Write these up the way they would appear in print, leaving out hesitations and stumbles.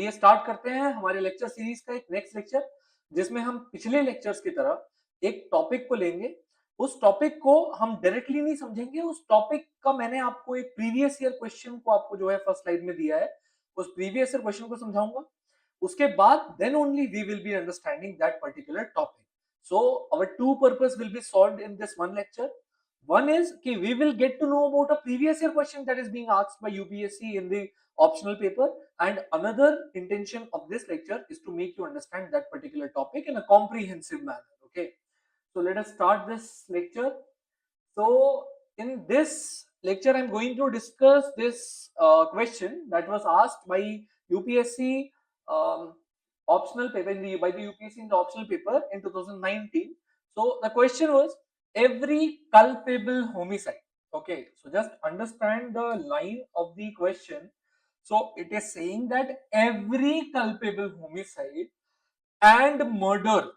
चलिए स्टार्ट करते हैं हमारे लेक्चर सीरीज का एक नेक्स्ट लेक्चर, जिसमें हम पिछले लेक्चर्स की तरह एक टॉपिक को लेंगे। उस टॉपिक को हम डायरेक्टली नहीं समझेंगे, उस टॉपिक का मैंने आपको एक प्रीवियस ईयर क्वेश्चन को आपको जो है फर्स्ट स्लाइड में दिया है, उस प्रीवियस ईयर क्वेश्चन को समझाऊंगा। उसके बाद then only we will be understanding that particular topic. So our two purpose will be solved in this one lecture. One is कि we will get to know about a previous year question that is being asked by UPSC in the optional paper, and another intention of this lecture is to make you understand that particular topic in a comprehensive manner. Okay, so let us start this lecture. So in this lecture I'm going to discuss this question that was asked by UPSC um, optional paper by the UPSC in the optional paper in 2019. So the question was every culpable homicide. Okay, so just understand the line of the question. So it is saying that every culpable homicide and murder.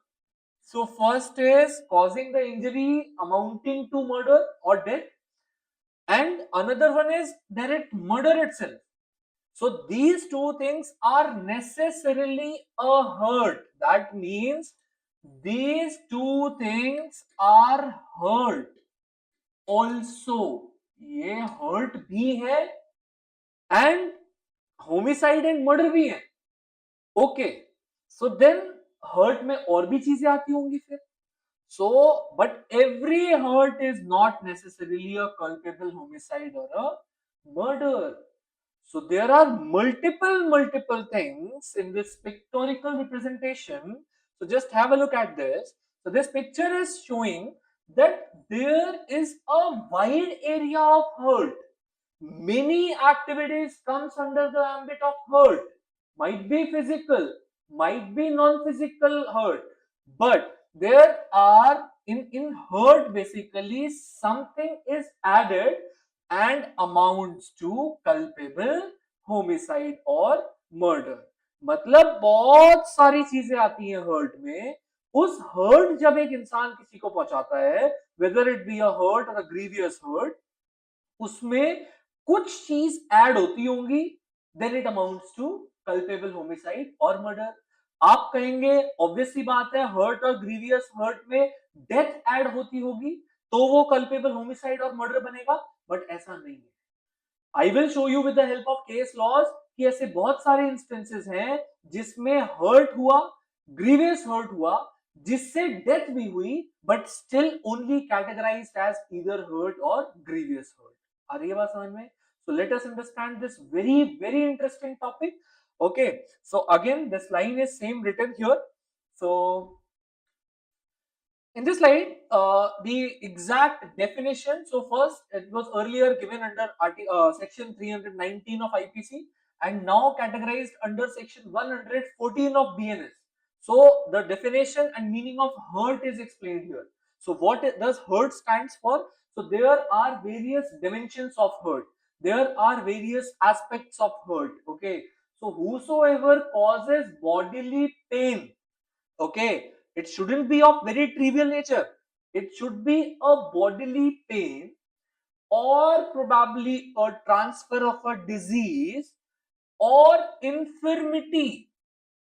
So first is causing the injury amounting to murder or death, and another one is direct murder itself. So these two things are necessarily a hurt. That means these two things are hurt also. ये hurt भी है and homicide and murder भी है. Okay, so then hurt में और भी चीजें आती होंगी फिर. So, but every hurt is not necessarily a culpable homicide or a murder. So there are multiple things in this pictorial representation. So just have a look at this. So this picture is showing that there is a wide area of hurt. Many activities comes under the ambit of hurt. Might be physical, might be non-physical hurt, but there are in hurt basically something is added and amounts to culpable homicide or murder. मतलब बहुत सारी चीजें आती हैं hurt में. उस hurt जब एक इंसान किसी को पहुंचाता है, whether it be a hurt or a grievous hurt, उसमें कुछ चीज ऐड होती होंगी, then it amounts to culpable homicide और मर्डर. आप कहेंगे ऑब्वियस सी बात है, हर्ट और ग्रीवियस हर्ट में डेथ ऐड होती होगी तो वो कल्पेबल होमिसाइड और मर्डर बनेगा, बट ऐसा नहीं है. I will show you with the help of case laws कि ऐसे बहुत सारे इंस्टेंसेस हैं जिसमें हर्ट हुआ, ग्रीवियस हर्ट हुआ, जिससे डेथ भी हुई, but still only categorized as either hurt और ग्रीवियस हर्ट. आ रही है बात समझ में? So let us understand this very interesting topic. Okay, so again this line is same written here. So in this slide, the exact definition. So first, it was earlier given under section 319 of IPC, and now categorized under section 114 of BNS. So the definition and meaning of hurt is explained here. So what does hurt stands for? So there are various dimensions of hurt. There are various aspects of hurt. Okay. So whosoever causes bodily pain. Okay. It shouldn't be of very trivial nature. It should be a bodily pain or probably a transfer of a disease or infirmity.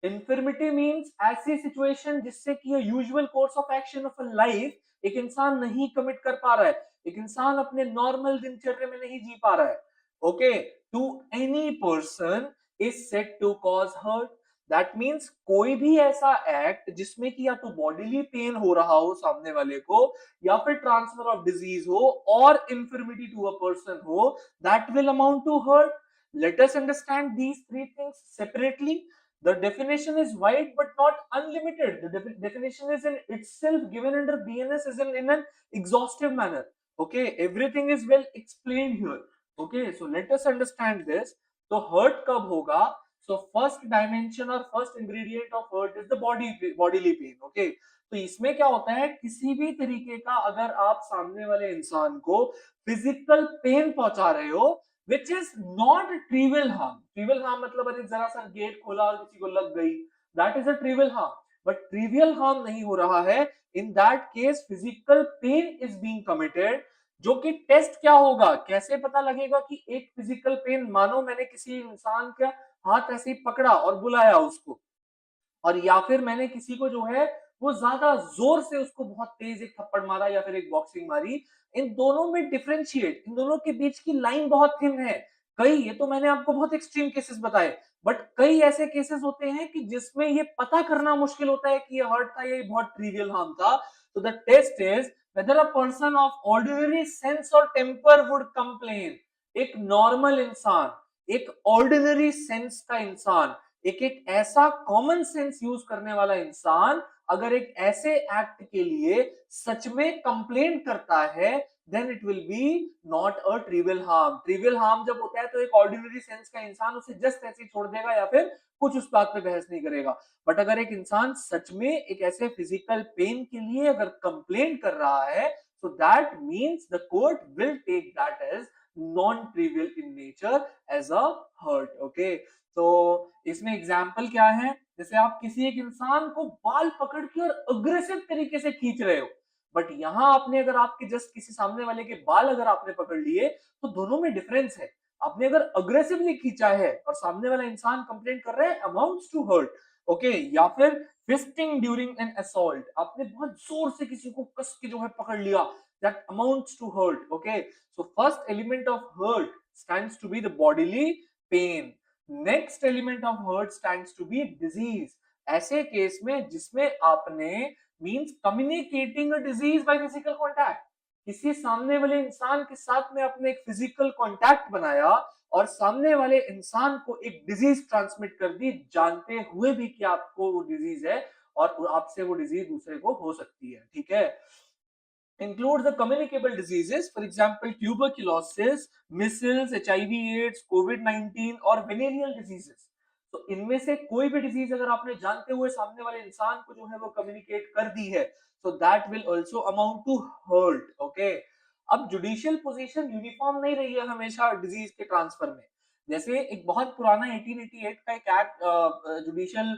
Infirmity means ऐसी situation जिससे कि usual course of action of a life एक इंसान नहीं commit कर पा रहा है, एक इंसान अपने नॉर्मल दिनचर्या में नहीं जी पा रहा है. Okay, to any person is said to cause hurt. That means कोई भी ऐसा एक्ट जिसमें कि या तो बॉडीली पेन हो रहा हो सामने वाले को, या फिर ट्रांसफर ऑफ डिजीज हो और इंफर्मिटी टू अ पर्सन हो, that will amount to hurt. Let us understand these three things separately. The definition is wide but not unlimited. The definition is in itself given under BNS is in an exhaustive manner. Okay, everything is well explained here. Okay, so let us understand this. So hurt कब होगा? So first dimension or first ingredient of hurt is the bodily pain. Okay, तो इसमें क्या होता है, किसी भी तरीके का अगर आप सामने वाले इंसान को फिजिकल पेन पहुंचा रहे हो, which is not trivial harm. Trivial harm मतलब अरे जरा सा गेट खोला और किसी को लग गई, that is a trivial harm. But trivial harm नहीं हो रहा है. In that case, physical pain is being committed. जो कि टेस्ट क्या होगा, कैसे पता लगेगा कि एक फिजिकल पेन, मानो मैंने किसी इंसान का हाथ ऐसे ही पकड़ा और बुलाया उसको, और या फिर मैंने किसी को जो है वो ज्यादा जोर से उसको बहुत तेज एक थप्पड़ मारा या फिर एक बॉक्सिंग मारी, इन दोनों में डिफरेंशिएट, इन दोनों के बीच की लाइन बहुत थिन है। कई, ये तो मैंने आपको बहुत एक्सट्रीम केसेस बताए, बट कई ऐसे केसेस होते हैं कि जिसमें ये पता करना मुश्किल होता है कि ये हर्ट था या ये बहुत ट्रिवियल हार्म था। तो the test is whether a person of ordinary sense और टेम्पर वुड कंप्लेन। एक नॉर्मल इंसान, एक ऑर्डिनरी सेंस का इंसान, एक एक ऐसा कॉमन सेंस यूज करने वाला इंसान अगर एक ऐसे एक्ट के लिए सच में कंप्लेंट करता है, then it will be not a trivial harm. Trivial harm जब होता है तो एक ऑर्डिनरी सेंस का इंसान उसे जस्ट ऐसे ही छोड़ देगा या फिर कुछ उस बात पे बहस नहीं करेगा। बट अगर एक इंसान सच में एक ऐसे फिजिकल पेन के लिए अगर कंप्लेंट कर रहा है, so that means the court will take that as non-trivial in nature as a hurt. Okay, तो इसमें एग्जाम्पल क्या है, जैसे आप किसी एक इंसान को बाल पकड़ के और अग्रेसिव तरीके से खींच रहे हो, बट यहां आपने अगर आपके जस्ट किसी सामने वाले के बाल अगर आपने पकड़ लिए तो दोनों में डिफरेंस है। आपने अगर अग्रेसिवली खींचा है और सामने वाला इंसान कंप्लेंट कर रहा है, अमाउंट्स टू हर्ट। ओके, या फिर फिस्टिंग ड्यूरिंग एन असॉल्ट, आपने बहुत जोर से किसी को कस के जो है पकड़ लिया, that amounts to hurt. Okay, so first element of hurt stands to be the bodily pain. Next element of hurt stands to be disease. ऐसे केस में जिसमें आपने means communicating a disease by physical contact, किसी सामने वाले इंसान के साथ में आपने एक फिजिकल कांटेक्ट बनाया और सामने वाले इंसान को एक डिजीज ट्रांसमिट कर दी, जानते हुए भी कि आपको वो डिजीज है और आपसे वो डिजीज दूसरे को हो सकती है। ठीक है, include the communicable diseases, for example, tuberculosis, measles, HIV/AIDS, COVID-19 और venereal diseases। तो इनमें से कोई भी डिजीज अगर आपने जानते हुए सामने वाले इंसान को जो है वो कम्युनिकेट कर दी है, so that will also amount to hurt। okay, अब जुडिशियल पोजीशन यूनिफॉर्म नहीं रही है हमेशा डिजीज के ट्रांसफर में। जैसे एक बहुत पुराना 1888 का एक एक्ट जुडिशियल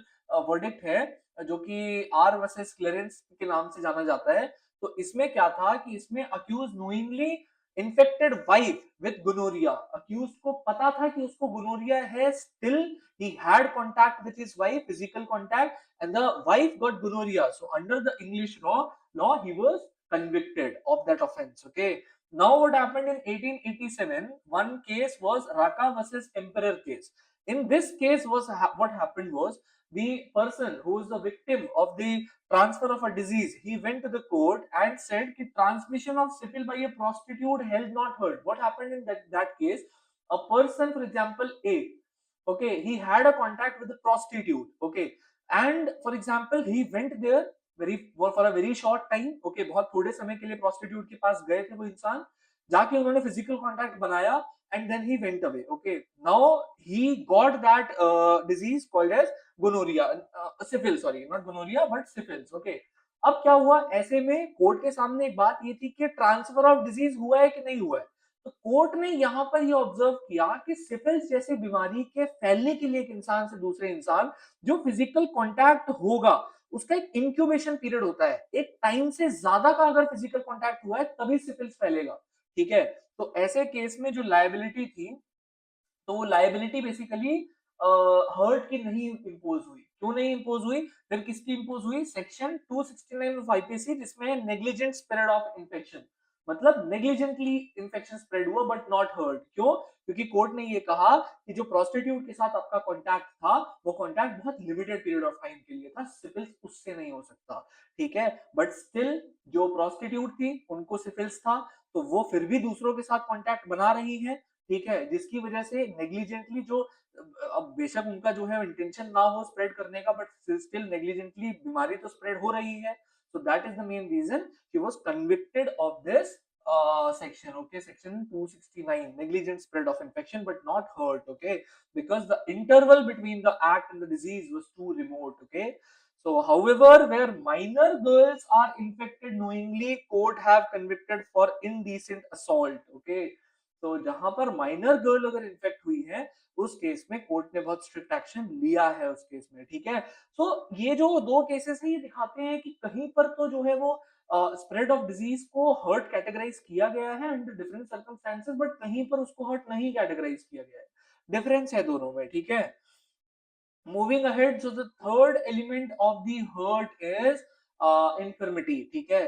वर्डिक्ट है जो कि आर वर्सेस क्लेरेंस के नाम से जाना जाता है। तो इसमें क्या था कि इसमें accused knowingly infected wife with gonorrhoea. Accused को पता था कि उसको गोनोरिया है, still he had contact with his wife, physical contact, and the wife got gonorrhea. So under the English law he was convicted of that offense। okay, now what happened in 1887, one case was Raka versus Emperor case। in this case what happened was, the person who is the victim of the transfer of a disease, he went to the court and said that transmission of syphilis by a prostitute held not heard। what happened in that case, a person, for example A, okay, he had a contact with a prostitute। okay, and for example he went there for a very short time। okay, बहुत थोड़े समय के लिए prostitute के पास गए थे वो इंसान, जाके उन्होंने physical contact बनाया and then he went away। okay, now he got that disease called as gonorrhoea, syphilis, sorry not gonorrhoea but syphilis. Okay, अब क्या हुआ, ऐसे में कोर्ट के सामने एक बात ये थी कि ट्रांसफर ऑफ डिजीज हुआ है कि नहीं हुआ है। तो कोर्ट ने यहाँ पर ये ऑब्जर्व किया कि सिफिल्स जैसी बीमारी के फैलने के लिए एक इंसान से दूसरे इंसान जो फिजिकल कॉन्टैक्ट होगा उसका एक इंक्यूबेशन पीरियड होता है, एक टाइम से ज्यादा का अगर फिजिकल कॉन्टैक्ट हुआ है तभी सिफिल्स फैलेगा। ठीक है, तो ऐसे केस में जो लायबिलिटी थी, तो वो लायबिलिटी बेसिकली हर्ट की नहीं इंपोज हुई। क्यों नहीं इंपोज हुई, फिर किसकी इंपोज हुई, सेक्शन 269 ऑफ आईपीसी, जिसमें नेग्लिजेंट स्प्रेड ऑफ इन्फेक्शन, मतलब नेग्लिजेंटली इन्फेक्शन स्प्रेड हुआ बट नॉट हर्ट। क्यों, क्योंकि कोर्ट ने ये कहा कि जो प्रोस्टिट्यूट के साथ आपका कॉन्टैक्ट था वो कॉन्टैक्ट बहुत लिमिटेड पीरियड ऑफ टाइम के लिए था, सिफिल्स उससे नहीं हो सकता। ठीक है, बट स्टिल जो प्रोस्टिट्यूट थी उनको सिफिल्स था, तो वो फिर भी दूसरों के साथ कॉन्टैक्ट बना रही है। ठीक है, जिसकी वजह से नेग्लिजेंटली जो, अब बेशक उनका जो है इंटेंशन ना हो स्प्रेड करने का, बट स्टिल नेग्लिजेंटली बीमारी तो स्प्रेड हो रही है। So that is the main reason he was convicted of this section। okay, section 269, negligent spread of infection but not hurt। okay, because the interval between the act and the disease was too remote। okay, so however where minor girls are infected knowingly, court have convicted for indecent assault। okay, तो जहां पर minor girl अगर infect हुई है उस case में court ने बहुत स्ट्रिक्ट एक्शन लिया है उस केस में। ठीक है, तो ये जो दो केसेस हैं ये दिखाते हैं कि कहीं पर तो जो है वो स्प्रेड ऑफ डिजीज को हर्ट कैटेगराइज किया गया है अंडर डिफरेंट सर्कमस्टेंसेस, बट कहीं पर उसको हर्ट नहीं कैटेगराइज किया गया है। डिफरेंस है दोनों में। ठीक है, moving ahead, so the third element of the hurt is infirmity, ठीक है,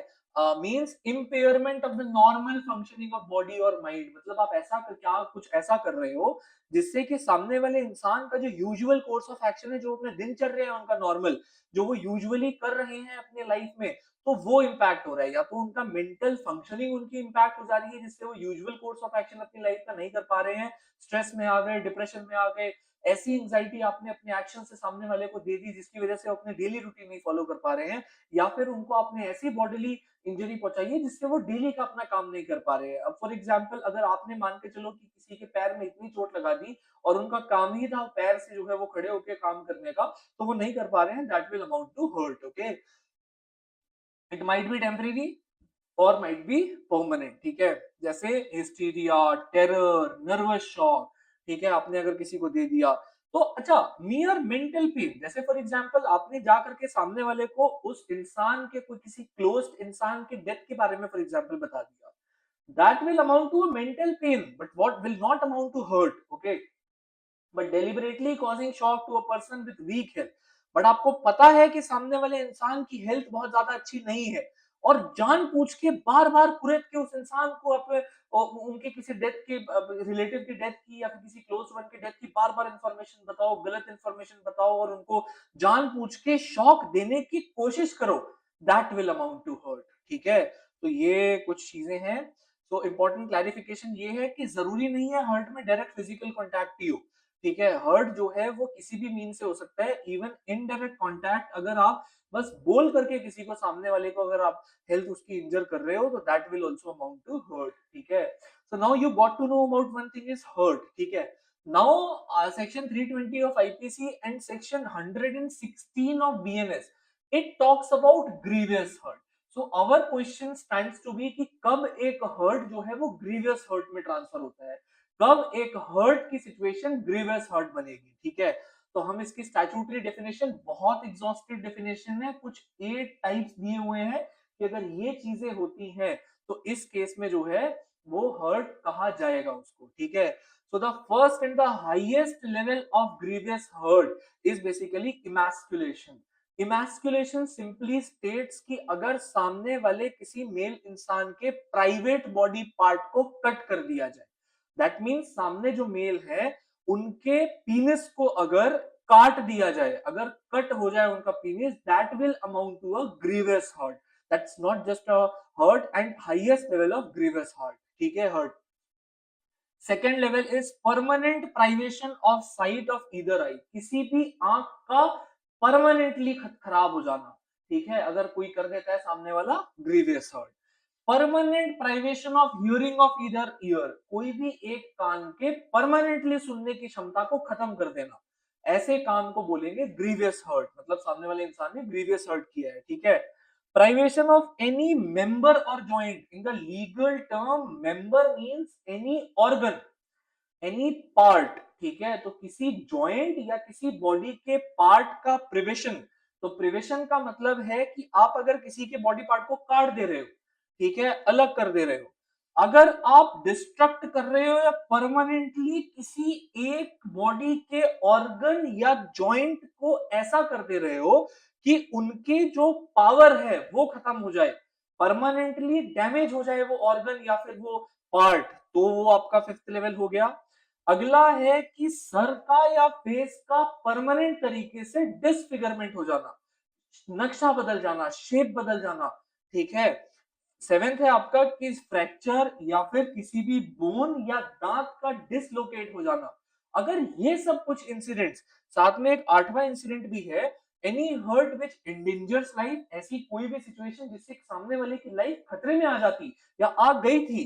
means impairment of the normal functioning of body और माइंड, मतलब आप ऐसा क्या कुछ ऐसा कर रहे हो जिससे कि सामने वाले इंसान का जो यूजुअल कोर्स ऑफ एक्शन है, जो अपने दिनचर्या है उनका नॉर्मल, जो वो यूजुअली कर रहे हैं अपने लाइफ में, तो वो इम्पैक्ट हो रहा है, या तो उनका मेंटल फंक्शनिंग उनकी इम्पैक्ट हो जा रही है जिससे वो यूजुअल कोर्स ऑफ एक्शन अपनी लाइफ का नहीं कर पा रहे हैं, स्ट्रेस में आ गए, डिप्रेशन में आ गए, ऐसी एंजाइटी आपने अपने एक्शन से सामने वाले को दे दी जिसकी वजह से वो अपने डेली रूटीन नहीं फॉलो कर पा रहे हैं, या फिर उनको आपने ऐसी बॉडीली इंजरी पहुंचाई है जिससे वो डेली का अपना काम नहीं कर पा रहे हैं। अब फॉर एग्जांपल अगर आपने मान के चलो कि किसी के पैर में इतनी चोट लगा दी और उनका काम ही था पैर से जो है वो खड़े होकर काम करने का, तो वो नहीं कर पा रहे हैं, that will amount to hurt, okay. It might be temporary और माइट बी परमानेंट, ठीक है, जैसे हिस्टीरिया, टेरर, नर्वस शॉक, ठीक है, आपने अगर किसी को दे दिया तो अच्छा, मियर मेंटल पेन, जैसे फॉर एग्जांपल आपने जा करके सामने वाले को उस इंसान के कोई किसी क्लोज्ड इंसान के डेथ के बारे में फॉर एग्जांपल बता दिया, that will amount to a mental pain but what will not amount to hurt, okay, but deliberately causing shock to a person with weak health, but आपको पता है कि सामने वाले इंसान की हेल्थ बहुत ज्यादा अच्छी नहीं है और जानबूझ के बार बार कुरेद के उस इंसान को उनके किसी डेथ के रिलेटिव की डेथ की या फिर किसी क्लोज वन की डेथ की बार बार इंफॉर्मेशन बताओ, गलत इंफॉर्मेशन बताओ और उनको जानबूझ के शॉक देने की कोशिश करो, that will amount to hurt, ठीक है। तो ये कुछ चीजें हैं। तो इंपॉर्टेंट क्लैरिफिकेशन ये है कि जरूरी नहीं है हर्ट में डायरेक्ट फिजिकल कॉन्टैक्ट ही हो, ठीक है, हर्ट जो है वो किसी भी मीन से हो सकता है, इवन इनडायरेक्ट कांटेक्ट, अगर आप बस बोल करके किसी को सामने वाले को अगर आप हेल्थ उसकी इंजर कर रहे हो तो that will also amount to hurt, ठीक है। So now you got to know about one thing is hurt, ठीक है। Now section 320 of IPC and section 116 of BNS, it talks about grievous hurt. So our question stands to be कि कब एक hurt जो है वो grievous hurt में transfer होता है, कब एक हर्ट की सिचुएशन ग्रीवियस हर्ट बनेगी, ठीक है। तो हम इसकी स्टैट्यूटरी डेफिनेशन, बहुत एग्जॉस्टिव डेफिनेशन है, कुछ 8 टाइप्स दिए हुए हैं कि अगर ये चीजें होती हैं तो इस केस में जो है वो हर्ट कहा जाएगा उसको, ठीक है। So the first and the highest level of grievous hurt is basically emasculation. Emasculation simply states कि अगर सामने वाले किसी मेल इंसान के प्राइवेट बॉडी पार्ट को कट कर दिया जाए, दैट मीन्स सामने जो मेल है उनके पीनिस को अगर काट दिया जाए, अगर कट हो जाए उनका penis, that will amount to a grievous hurt, that's not just a hurt and highest level of grievous hurt, ठीक है, hurt. Second level is permanent privation of sight of either eye, किसी भी आंख का permanently खराब हो जाना, ठीक है, अगर कोई कर देता है सामने वाला, grievous hurt. Permanent privation of hearing of either ear, कोई भी एक कान के परमानेंटली सुनने की क्षमता को खत्म कर देना, ऐसे कान को बोलेंगे ग्रीवियस हर्ट, मतलब सामने वाले इंसान ने ग्रीवियस हर्ट किया है, ठीक है। प्राइवेशन ऑफ एनी मेंबर और joint, in the legal term member means any organ, any part, ठीक है, तो किसी जॉइंट या किसी बॉडी के पार्ट का प्रिवेशन, तो प्रिवेशन का मतलब है कि आप अगर किसी के बॉडी पार्ट को काट दे रहे हो, ठीक है, अलग कर दे रहे हो, अगर आप डिस्ट्रक्ट कर रहे हो या परमानेंटली किसी एक बॉडी के ऑर्गन या जॉइंट को ऐसा कर दे रहे हो कि उनके जो पावर है वो खत्म हो जाए, परमानेंटली डैमेज हो जाए वो ऑर्गन या फिर वो पार्ट, तो वो आपका फिफ्थ लेवल हो गया। अगला है कि सर का या फेस का परमानेंट तरीके से डिसफिगरमेंट हो जाना, नक्शा बदल जाना, शेप बदल जाना, ठीक है। सेवेंथ है आपका कि फ्रैक्चर या फिर किसी भी बोन या दांत का डिसलोकेट हो जाना। अगर ये सब कुछ इंसिडेंट्स, साथ में एक आठवां इंसिडेंट भी है, एनी हर्ट विच इंडेंजर्स लाइफ, ऐसी कोई भी सिचुएशन जिससे सामने वाले की लाइफ खतरे में आ जाती या आ गई थी,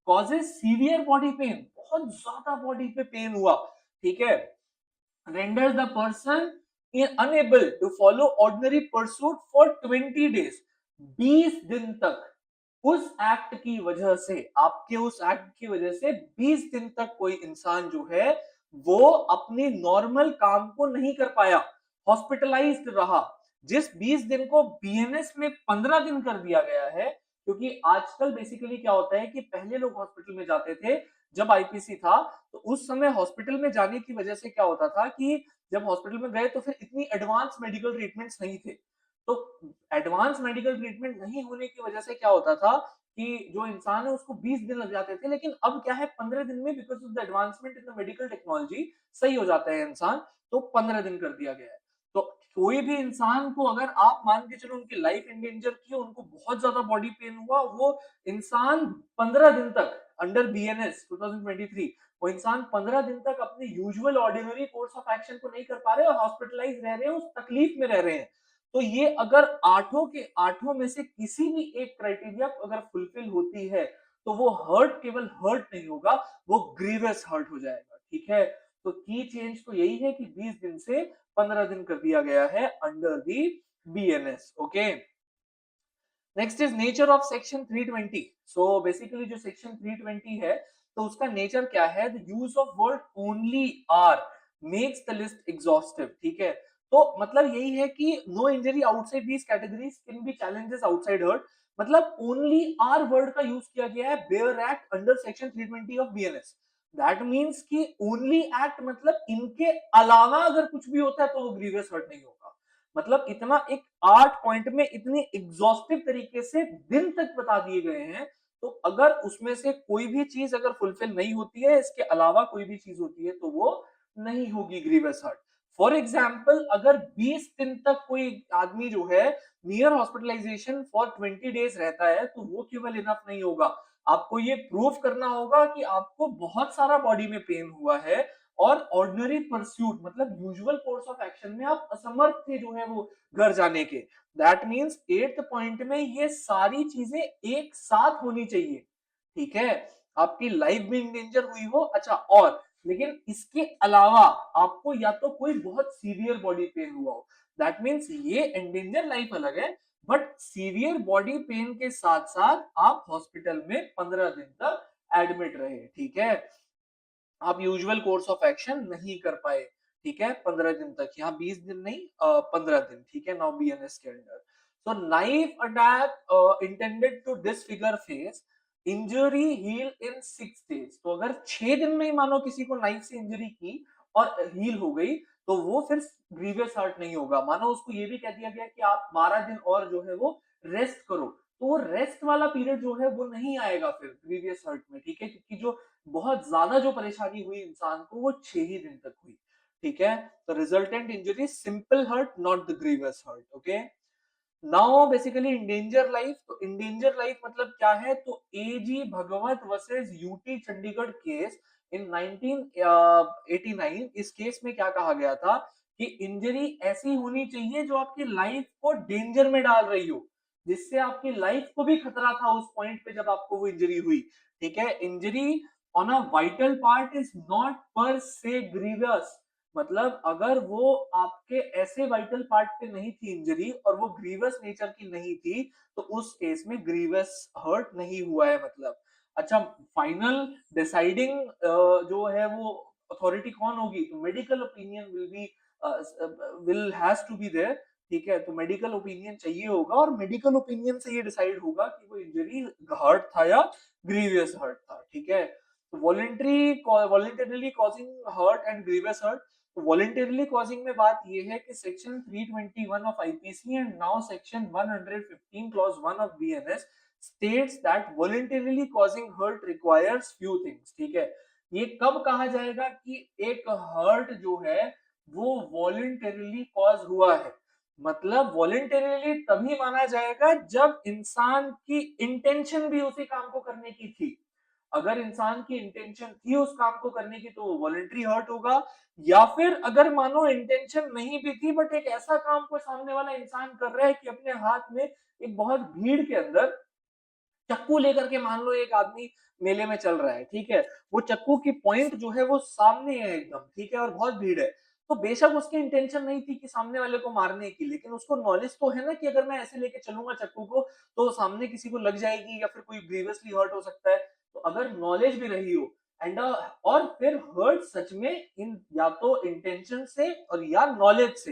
कॉजेज सीवियर बॉडी पेन, बहुत ज्यादा बॉडी पे पेन हुआ, ठीक है, renders the person unable to follow ordinary pursuit for 20 days, 20 दिन तक उस एक्ट की वजह से, आपके उस एक्ट की वजह से 20 दिन तक कोई इंसान जो है वो अपने नॉर्मल काम को नहीं कर पाया, हॉस्पिटलाइज्ड रहा। जिस 20 दिन को बीएनएस में 15 दिन कर दिया गया है, क्योंकि आजकल बेसिकली क्या होता है कि पहले लोग हॉस्पिटल में जाते थे जब आईपीसी था, तो उस समय हॉस्पिटल में जाने की वजह से क्या होता था कि जब हॉस्पिटल में गए तो फिर इतनी एडवांस मेडिकल ट्रीटमेंट्स नहीं थे। तो एडवांस मेडिकल ट्रीटमेंट नहीं होने की वजह से क्या होता था कि जो इंसान है उसको 20 दिन लग जाते थे, लेकिन अब क्या है 15 दिन में because of the advancement in the medical technology सही हो जाता है इंसान, तो 15 दिन कर दिया गया है। तो कोई भी इंसान को अगर आप मान के चलो उनकी लाइफ एंडेंजर की, उनको बहुत ज़्यादा बॉडी पेन हुआ, वो इंसान 15 दिन तक अंडर बीएनएस 2023 वो इंसान 15 दिन तक अपने usual ordinary course of action को नहीं कर पा रहे और हॉस्पिटलाइज रह रहे हैं, उस तकलीफ में रह रहे हैं। तो ये अगर आठों के आठों में से किसी भी एक क्राइटेरिया अगर फुलफिल होती है, तो वो हर्ट केवल हर्ट नहीं होगा, वो ग्रीवियस हर्ट हो जाएगा। ठीक है? तो की चेंज तो यही है कि 20 दिन से 15 दिन कर दिया गया है under the BNS. Okay, next is nature of section 320। So basically जो सेक्शन 320 है, तो उसका नेचर क्या है? The use of word only are makes the list exhaustive. ठीक है, तो मतलब यही है कि no injury outside these categories can be challenges outside hurt. मतलब ओनली आर वर्ड का यूज किया गया है bare act under section 320 of BNS. That means कि ओनली एक्ट मतलब इनके अलावा अगर कुछ भी होता है तो वो ग्रीवियस हर्ट नहीं होगा। मतलब इतना एक 8 पॉइंट में इतनी एग्जॉस्टिव तरीके से दिन तक बता दिए गए हैं, तो अगर उसमें से कोई भी चीज अगर फुलफिल नहीं होती है, इसके अलावा कोई भी चीज होती है, तो वो नहीं होगी ग्रीवियस हर्ट। फॉर एग्जाम्पल, अगर 20 दिन तक कोई आदमी जो है नियर हॉस्पिटलाइजेशन फॉर 20 डेज रहता है, तो वो केवल इनफ नहीं होगा। आपको ये प्रूव करना होगा कि आपको बहुत सारा बॉडी में पेन हुआ है और ऑर्डिनरी परस्यूट मतलब यूजुअल कोर्स ऑफ एक्शन में आप असमर्थ थे जो है वो घर जाने के। दैट मीन्स 8th पॉइंट में ये सारी चीजें एक साथ होनी चाहिए। ठीक है, आपकी लाइफ भी इंडेंजर हुई हो, अच्छा, और लेकिन इसके अलावा आपको या तो कोई बहुत सीवियर बॉडी पेन हुआ हो। दैट मीन्स ये एंडेंजर लाइफ अलग है, बट सीवियर बॉडी पेन के साथ साथ आप हॉस्पिटल में 15 दिन तक एडमिट रहे। ठीक है, आप यूजुअल कोर्स ऑफ एक्शन नहीं कर पाए। ठीक है, 15 दिन तक, यहाँ 20 दिन नहीं 15 दिन। ठीक है, नाउ बीएनएस के under. So knife attack intended to disfigure face, injury heal in 6 days। तो अगर 6 दिन में ही मानो किसी को नाइफ से इंजरी की और हील हो गई, तो वो फिर ग्रीवियस हर्ट नहीं होगा। मानो उसको ये भी कह दिया गया कि आप 12 दिन और जो है वो रेस्ट करो, तो वो रेस्ट वाला पीरियड जो है वो नहीं आएगा फिर ग्रीवियस हर्ट में। ठीक है, क्योंकि जो बहुत ज्यादा जो परेशानी हुई इंसान को वो 6 ही दिन तक हुई। ठीक है, तो resultant injury simple hurt, not the grievous hurt. Okay, now basically endanger life. तो इंडेंजर लाइफ मतलब क्या है? तो AG Bhagwat versus UT Chandigarh case in 1989, इस केस में क्या कहा गया था कि इंजरी ऐसी होनी चाहिए जो आपकी लाइफ को डेंजर में डाल रही हो, जिससे आपकी लाइफ को भी खतरा था उस पॉइंट पे जब आपको वो इंजरी हुई। ठीक है, injury on a vital part is not पर से ग्रीवियस। मतलब अगर वो आपके ऐसे वाइटल पार्ट पे नहीं थी इंजरी और वो ग्रीवस नेचर की नहीं थी, तो उस केस में ग्रीवस हर्ट नहीं हुआ है मतलब। अच्छा, फाइनल डिसाइडिंग जो है वो अथॉरिटी कौन होगी? तो medical opinion will has to be there. ठीक है, तो मेडिकल ओपिनियन चाहिए होगा और मेडिकल ओपिनियन से ये डिसाइड होगा कि वो इंजरी हर्ट था या ग्रीवियस हर्ट था। ठीक है, तो voluntarily causing hurt and grievous hurt. Voluntarily causing में बात ये है कि section 321 of IPC and now section 115 clause 1 of BNS states that voluntarily causing hurt requires few things. ठीक है, ये कब कहा जाएगा कि एक हर्ट जो है वो वॉलंटरीली कॉज हुआ है? मतलब वॉलंटरीली तभी माना जाएगा जब इंसान की इंटेंशन भी उसी काम को करने की थी। अगर इंसान की इंटेंशन थी उस काम को करने की तो वो वॉलंटरी हर्ट होगा। या फिर अगर मानो इंटेंशन नहीं भी थी बट एक ऐसा काम कोई सामने वाला इंसान कर रहा है कि अपने हाथ में एक बहुत भीड़ के अंदर चक्कू लेकर के, मान लो एक आदमी मेले में चल रहा है, ठीक है, वो चक्कू की पॉइंट जो है वो सामने है एकदम, ठीक है, और बहुत भीड़ है, तो बेशक उसकी इंटेंशन नहीं थी कि सामने वाले को मारने की, लेकिन उसको नॉलेज तो है ना कि अगर मैं ऐसे लेके चलूंगा चक्कू को तो सामने किसी को लग जाएगी या फिर कोई ग्रीवियसली हर्ट हो सकता है। तो अगर नॉलेज भी रही हो एंड और फिर हर्ट सच में इन या तो इंटेंशन से और या नॉलेज से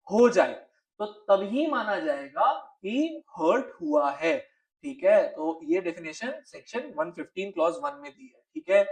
हो जाए, तो तभी माना जाएगा कि हर्ट हुआ है। ठीक है, तो ये डेफिनेशन सेक्शन 115 क्लॉज 1 में दी है। ठीक है,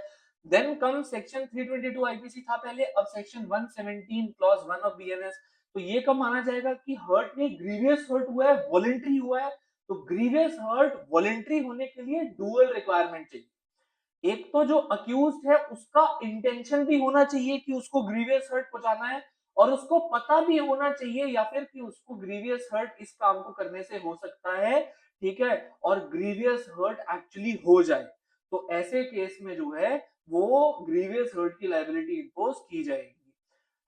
देन कम सेक्शन 322 आईपीसी था पहले, अब सेक्शन 117 क्लॉज 1 ऑफ बीएनएस। तो ये कब माना जाएगा कि हर्ट में ग्रीवियस हर्ट हुआ है, वॉलंटरी हुआ है। तो ग्रीवियस हर्ट वॉलंटरी होने के लिए डुअल रिक्वायरमेंट चाहिए। एक तो जो अक्यूज्ड है उसका इंटेंशन भी होना चाहिए कि उसको ग्रीवियस हर्ट पहुंचाना है, और उसको पता भी होना चाहिए या फिर कि उसको ग्रीवियस हर्ट इस काम को करने से हो सकता है, ठीक है, और ग्रीवियस हर्ट एक्चुअली हो जाए, तो ऐसे केस में जो है वो ग्रीवियस हर्ट की लायबिलिटी इंपोज की जाएगी।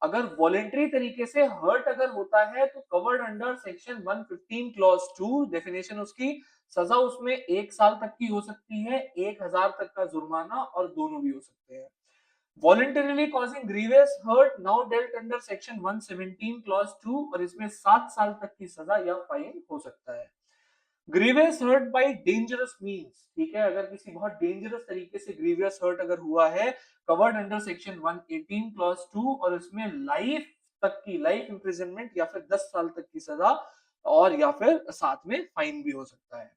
अगर वॉलेंटरी तरीके से हर्ट अगर होता है तो covered under section 115 clause 2, definition उसकी, सजा उसमें 1 साल तक की हो सकती है, 1000 तक का जुर्माना, और दोनों भी हो सकते हैं। voluntarily causing grievous hurt now dealt under section 117 clause 2, और इसमें 7 साल तक की सजा या फाइन हो सकता है। Grievous hurt by dangerous means, ठीक है, अगर किसी बहुत डेंजरस तरीके से ग्रीवियस हर्ट अगर हुआ है, कवर्ड अंडर सेक्शन 118 क्लॉज 2, और इसमें लाइफ तक की, लाइफ इंप्रिजनमेंट या फिर 10 साल तक की सजा, और या फिर साथ में फाइन भी हो सकता है।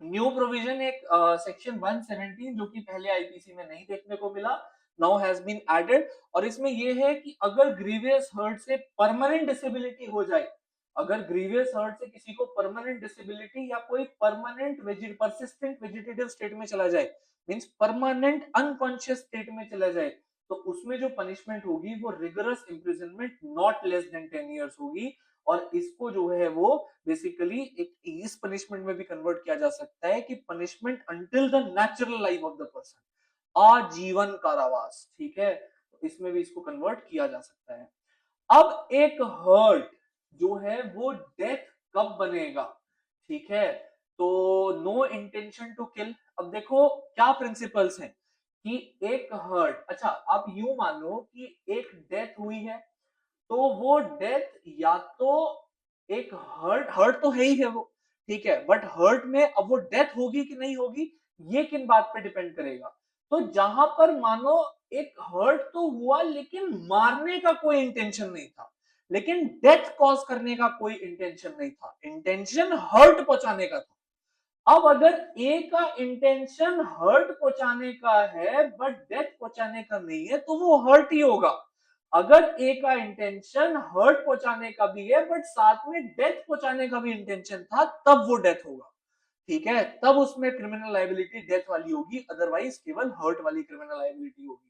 न्यू प्रोविजन एक सेक्शन 117 जो कि पहले आईपीसी में नहीं देखने को मिला, नाउ हैज बीन एडेड, और इसमें यह है कि अगर ग्रीवियस हर्ट से परमानेंट डिसेबिलिटी हो जाए, अगर ग्रीवियस हर्ट से किसी को परमानेंट डिसेबिलिटी या कोई परमानेंट परसिस्टेंट वेजिटेटिव स्टेट में चला जाए, मींस परमानेंट अनकॉन्शियस स्टेट में चला जाए, तो उसमें जो पनिशमेंट होगी वो rigorous imprisonment not less than 10 years होगी, और इसको जो है वो बेसिकली एक इस पनिशमेंट में भी कन्वर्ट किया जा सकता है कि punishment until the natural life of the person, आजीवन कारावास, ठीक है, तो इसमें भी इसको कन्वर्ट किया जा सकता है। अब एक हर्ट जो है वो डेथ कब बनेगा, ठीक है, तो नो इंटेंशन टू किल। अब देखो क्या प्रिंसिपल्स हैं कि एक हर्ट, अच्छा आप यूं मानो कि एक डेथ हुई है, तो वो डेथ या तो एक हर्ट हर्ट तो है ही है वो, ठीक है, बट हर्ट में अब वो डेथ होगी कि नहीं होगी, ये किन बात पे डिपेंड करेगा। तो जहां पर मानो एक हर्ट तो हुआ लेकिन मारने का कोई इंटेंशन नहीं था, लेकिन डेथ कॉज करने का कोई इंटेंशन नहीं था, इंटेंशन हर्ट पहुंचाने का था। अब अगर ए का इंटेंशन हर्ट पहुंचाने का है बट डेथ पहुंचाने का नहीं है, तो वो हर्ट ही होगा। अगर ए का इंटेंशन हर्ट पहुंचाने का भी है बट साथ में डेथ पहुंचाने का भी इंटेंशन था, तब वो डेथ होगा, ठीक है, तब उसमें क्रिमिनल लायबिलिटी डेथ वाली होगी, अदरवाइज केवल हर्ट वाली क्रिमिनल लायबिलिटी होगी।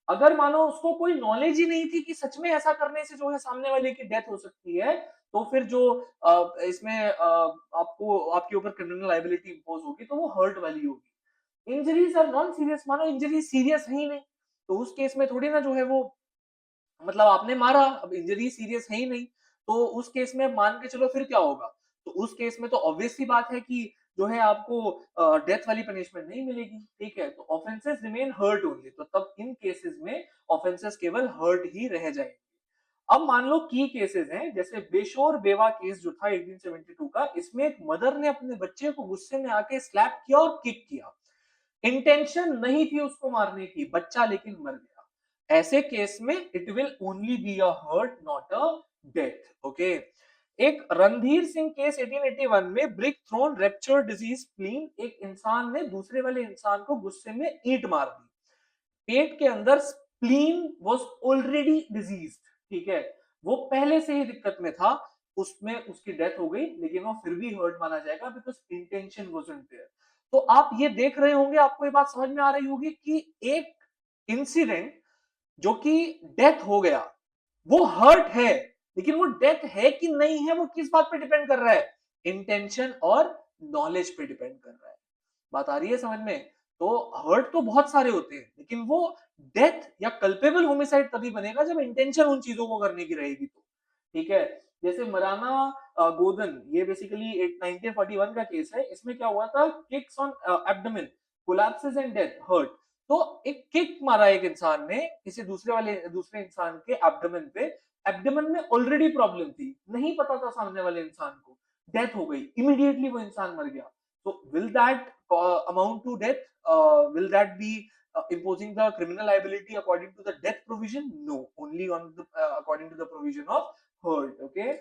अगर मानो उसको कोई नॉलेज ही नहीं थी कि सच में ऐसा करने से जो है सामने वाले की डेथ हो सकती है, तो फिर जो इसमें आपको आपके ऊपर क्रिमिनल लायबिलिटी इंपोज होगी तो वो हर्ट वाली होगी। इंजरीज आर नॉन सीरियस, मानो इंजरी सीरियस है ही नहीं, तो उस केस में थोड़ी ना जो है वो, मतलब आपने मारा, अब इंजरी सीरियस है ही नहीं, तो उस केस में मान के चलो फिर क्या होगा, तो उस केस में तो ऑब्वियस सी बात है कि जो है आपको डेथ वाली पनिशमेंट नहीं मिलेगी, ठीक है, तो ऑफेंसेस रिमेन हर्ट ओनली, तो तब इन केसेस में ऑफेंसेस केवल हर्ट ही रह जाएंगे। अब मान लो की केसेस हैं, जैसे बेशोर बेवा केस जो था 1872 का, इसमें एक मदर ने अपने बच्चे को गुस्से में आके स्लैप किया और किक किया, इंटेंशन नहीं थी उसको मारने की, बच्चा लेकिन मर गया। ऐसे केस में it will only be a hurt not a death, okay. एक रणधीर सिंह केस 1881 में brick thrown rupture disease spleen, एक इंसान ने दूसरे वाले इंसान को गुस्से में ईंट मार दी, पेट के अंदर स्प्लीन वाज ऑलरेडी डिजीज्ड, ठीक है, वो पहले से ही दिक्कत में था, उसमें उसकी डेथ हो गई, लेकिन वो फिर भी हर्ट माना जाएगा बिकॉज इंटेंशन वाजंट देयर। तो आप ये देख रहे होंगे, आपको ये बात समझ में आ रही होगी कि एक इंसिडेंट जो कि डेथ हो गया वो हर्ट है, लेकिन वो डेथ है कि नहीं है वो किस बात पे डिपेंड कर रहा है, इंटेंशन और नॉलेज पे डिपेंड कर रहा है। बात आ रही है समझ में? तो हर्ट तो बहुत सारे होते हैं, लेकिन वो डेथ या कल्पेबल होमिसाइड तभी बनेगा जब इंटेंशन उन चीजों को करने की रहेगी, तो ठीक है। जैसे मराना गोदन, ये बेसिकली 1941 का केस है, इसमें क्या हुआ था, kicks on abdomen collapses and death hurt. तो एक किक मारा एक इंसान ने किसी दूसरे इंसान के एब्डोमेन पे, एब्डोमेन में ऑलरेडी प्रॉब्लम थी, नहीं पता था सामने वाले इंसान को, डेथ हो गई, इमीडिएटली वो इंसान मर गया। So will that amount to death? Will that be imposing the criminal liability according to the death provision? No, only on the according to the provision of hurt. Okay.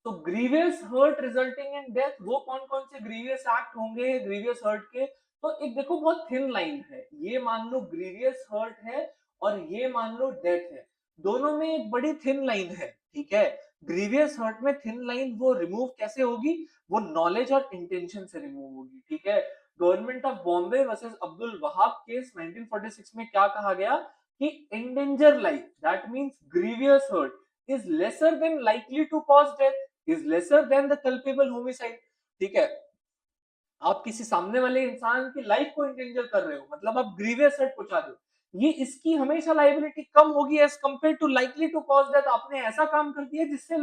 तो grievous hurt resulting in death, वो कौन कौन से grievous act होंगे grievous hurt के, तो एक देखो बहुत थिन लाइन है, ये मान लो ग्रीवियस हर्ट है और ये मान लो डेथ है, दोनों में एक बड़ी थिन लाइन है, ठीक है। ग्रीवियस हर्ट में थिन लाइन वो रिमूव कैसे होगी, वो नॉलेज और इंटेंशन से रिमूव होगी, ठीक है। Government of Bombay versus Abdul Wahab case 1946 में क्या कहा गया कि endanger life, that means grievous hurt, is lesser than likely to cause death, is lesser than the culpable homicide, ठीक है। आप किसी सामने वाले इंसान की लाइफ को इंडेंजर कर रहे हो, मतलब आप ग्रीवियस हर्ट पहुंचा रहे हो, ये इसकी हमेशा लाइबिलिटी कम होगी as compare to likely to cause death. आपने ऐसा काम कर दिया जिससे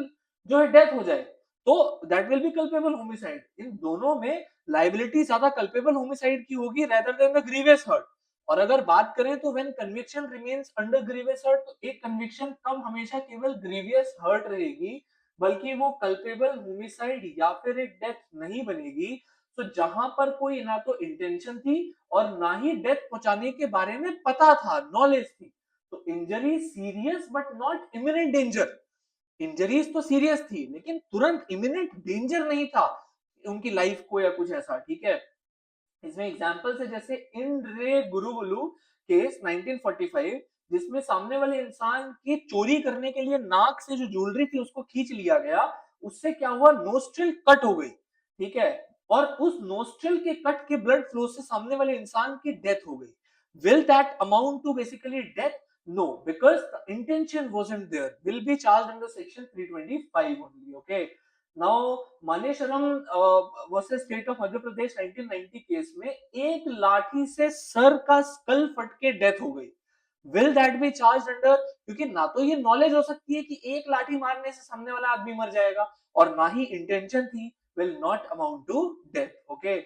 जो है डेथ हो जाए, तो that will be culpable homicide. इन दोनों में लाइबिलिटी ज्यादा कल्पेबल होमिसाइड की होगी rather than the grievous hurt. और अगर बात करें तो when conviction remains under grievous hurt, तो एक कन्विक्शन कम हमेशा केवल ग्रीवियस हर्ट रहेगी, बल्कि वो कल्पेबल होमिसाइड या फिर एक डेथ नहीं बनेगी। तो जहां पर कोई ना तो इंटेंशन थी और ना ही डेथ पहुंचाने के बारे में पता था, नॉलेज थी, तो injury serious but not imminent danger. Injuries तो सीरियस थी लेकिन तुरंत इमिनेंट डेंजर नहीं था उनकी लाइफ को या कुछ ऐसा, ठीक है। इसमें एग्जांपल्स है जैसे इन रे गुरुवुलु केस 1945, जिसमें सामने वाले इंसान की चोरी करने के लिए नाक से जो ज्वेलरी थी उसको खींच लिया गया, उससे क्या हुआ, नोस्ट्रिल कट हो गई, ठीक है। और उस नोस्ट्रिल के कट के ब्लड फ्लो से सामने वाले इंसान की डेथ हो गई। Will that amount to basically death? No, because the intention wasn't there, will be charged under section 325 only, okay. Now Manesaram versus state of Madhya Pradesh 1990 case में एक लाठी से सर का स्कल फट के डेथ हो गई। Will that B charge under, क्योंकि ना तो ये नॉलेज हो सकती है कि एक लाठी मारने से सामने वाला आदमी मर जाएगा, और ना ही इंटेंशन थी, will not amount to death, okay.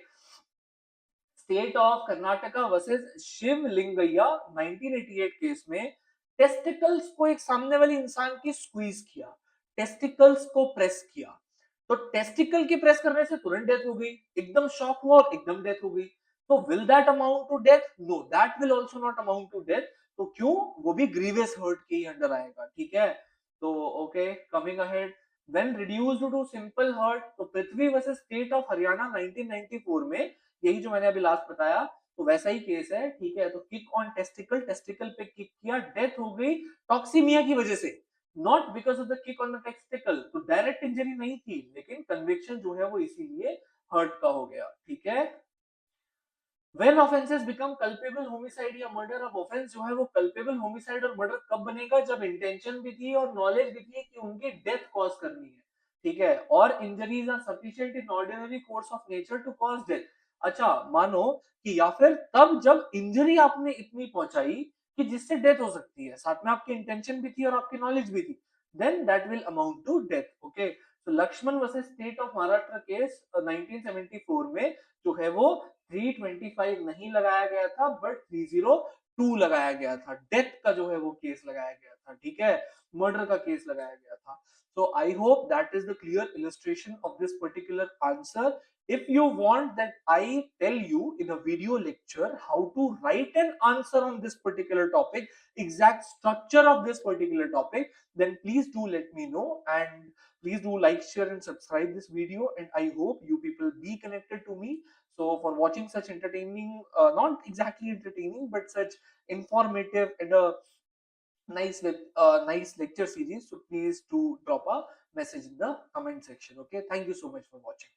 State of Karnataka versus Shiv Lingaiah 1988 case में टेस्टिकल्स को एक सामने वाले इंसान की स्क्वीज किया, टेस्टिकल्स को प्रेस किया, तो टेस्टिकल के प्रेस करने से तुरंत डेथ हो गई, एकदम शॉक हुआ और एकदम डेथ हो गई। तो will that amount to death? No, that will also not amount to death. तो क्यों? वो भी ग्रीवियस हर्ट के ही अंडर आएगा, ठीक है। तो okay, coming ahead, when reduced to simple hurt, तो Prithvi versus state of Haryana 1994 में, यही जो मैंने अभी लास्ट बताया, तो वैसा ही केस है, ठीक है। तो किक ऑन टेस्टिकल, टेस्टिकल पे किक किया, डेथ हो गई टॉक्सीमिया की वजह से, not because of the kick on the testicle. तो डायरेक्ट इंजरी नहीं थी, लेकिन कन्विक्शन जो है वो इसीलिए हर्ट का हो गया, ठीक है। When offenses become culpable homicide या murder, अब offense जो है वो culpable homicide और murder कब बनेगा, जब intention भी थी और knowledge भी थी कि उनकी death cause करनी है, ठीक है, और injuries are sufficient in ordinary course of nature to cause death। अच्छा, मानो कि या फिर तब जब इंजरी आपने इतनी पहुंचाई कि जिससे डेथ हो सकती है, साथ में आपकी इंटेंशन भी थी और आपकी नॉलेज भी थी, then that will amount to death, okay. तो Laxman versus state of Maharashtra case 1974 में जो है वो 325 नहीं लगाया गया था, बट 302 लगाया गया था, डेथ का जो है वो केस लगाया गया था, ठीक है, मर्डर का केस लगाया गया था। So I hope that is the clear illustration of this particular answer. If you want that I tell you in a video lecture how to write an answer on this particular topic, exact structure of this particular topic, then please do let me know, and please do like, share and subscribe this video, and I hope you people be connected to me. So for watching such entertaining, not exactly entertaining, but such informative and a nice lecture series, so please do drop a message in the comment section, okay. Thank you so much for watching.